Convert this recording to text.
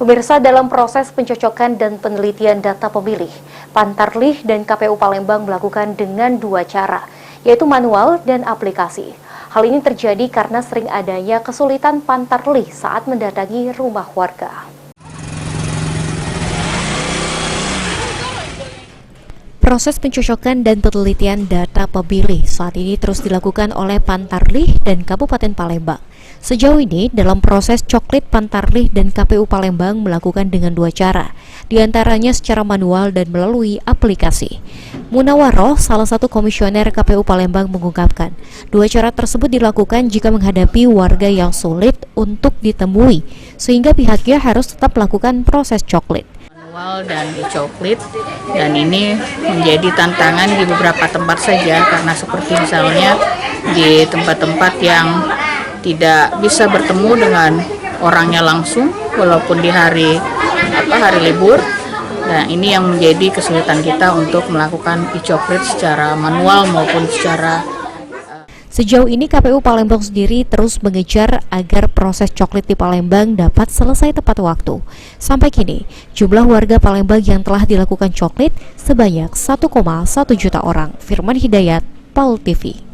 Pemirsa, dalam proses pencocokan dan penelitian data pemilih, Pantarlih dan KPU Palembang melakukan dengan dua cara, yaitu manual dan aplikasi. Hal ini terjadi karena sering adanya kesulitan Pantarlih saat mendatangi rumah warga. Proses pencocokan dan penelitian data pemilih saat ini terus dilakukan oleh Pantarlih dan Kabupaten Palembang. Sejauh ini, dalam proses coklit, Pantarlih dan KPU Palembang melakukan dengan dua cara, diantaranya secara manual dan melalui aplikasi. Munawaroh, salah satu komisioner KPU Palembang, mengungkapkan, dua cara tersebut dilakukan jika menghadapi warga yang sulit untuk ditemui, sehingga pihaknya harus tetap melakukan proses coklit dan dicoklit, dan ini menjadi tantangan di beberapa tempat saja, karena seperti misalnya di tempat-tempat yang tidak bisa bertemu dengan orangnya langsung walaupun di hari libur. Nah, ini yang menjadi kesulitan kita untuk melakukan e-coklit secara manual maupun secara Sejauh ini KPU Palembang sendiri terus mengejar agar proses coklit di Palembang dapat selesai tepat waktu. Sampai kini, jumlah warga Palembang yang telah dilakukan coklit sebanyak 1,1 juta orang. Firman Hidayat, PAL TV.